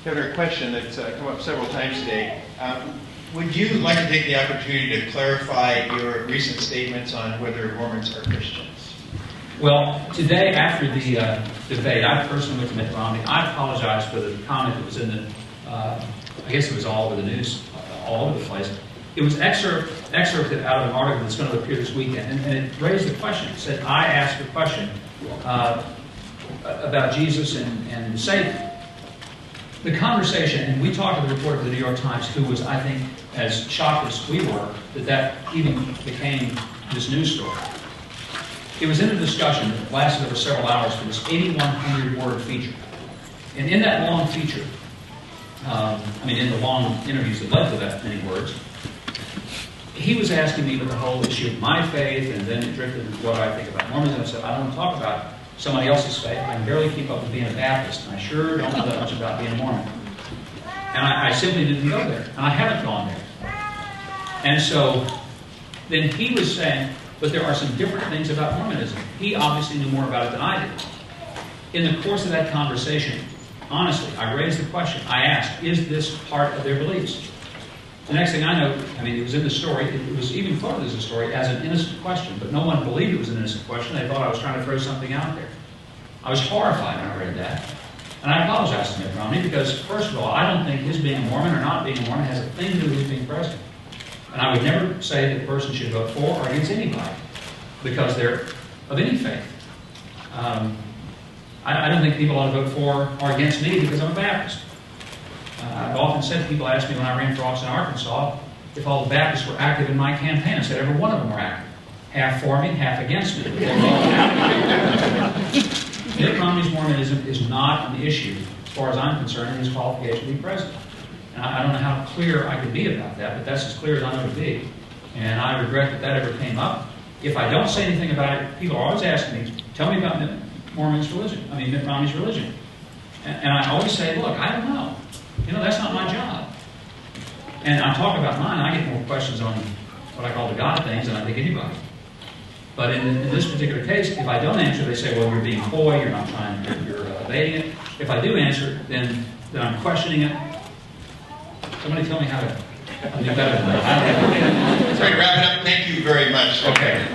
Governor, a question that's come up several times today. Would you like to take the opportunity to clarify your recent statements on whether Mormons are Christians? Well, today after the debate, I personally went to Mitt Romney. I apologize for the comment that was in the, I guess it was all over the news, all over the place. It was excerpted out of an article that's going to appear this weekend, and it raised the question. It said, I asked a question about Jesus and the Savior. The conversation, and we talked to the reporter of the New York Times, who was, I think, as shocked as we were that even became this news story. It was in a discussion that lasted over several hours for this 8,100-word feature. And in that long feature, in the long interviews that led to that many words, he was asking me about the whole issue of my faith, and then it drifted into what I think about Mormonism. I said, I don't want to talk about somebody else's faith. I can barely keep up with being a Baptist, and I sure don't know that much about being a Mormon. And I simply didn't go there, and I haven't gone there. And so then he was saying, but there are some different things about Mormonism. He obviously knew more about it than I did. In the course of that conversation, honestly, I raised the question. I asked, is this part of their beliefs? The next thing I know, it was in the story. It was even quoted as a story as an innocent question, but no one believed it was an innocent question. They thought I was trying to throw something out there. I was horrified when I read that. And I apologize to Mitt Romney because, first of all, I don't think his being a Mormon or not being a Mormon has a thing to do with his being president. And I would never say that a person should vote for or against anybody because they're of any faith. I don't think people ought to vote for or against me because I'm a Baptist. I've often said, people ask me when I ran for office in Arkansas if all the Baptists were active in my campaign. I said every one of them were active. Half for me, half against me. Mitt Romney's Mormonism is not an issue, as far as I'm concerned, in his qualification to be president. And I don't know how clear I could be about that, but that's as clear as I know to be. And I regret that that ever came up. If I don't say anything about it, people are always asking me, tell me about Mitt Romney's religion. And I always say, look, I don't know. That's not my job. And I talk about mine, I get more questions on what I call the God things than I think anybody. But in this particular case, if I don't answer, they say, well, you're being coy, you're not trying, you're evading it. If I do answer, then I'm questioning it. Somebody tell me how to do better than that. That's right, wrap it up. Thank you very much. Okay.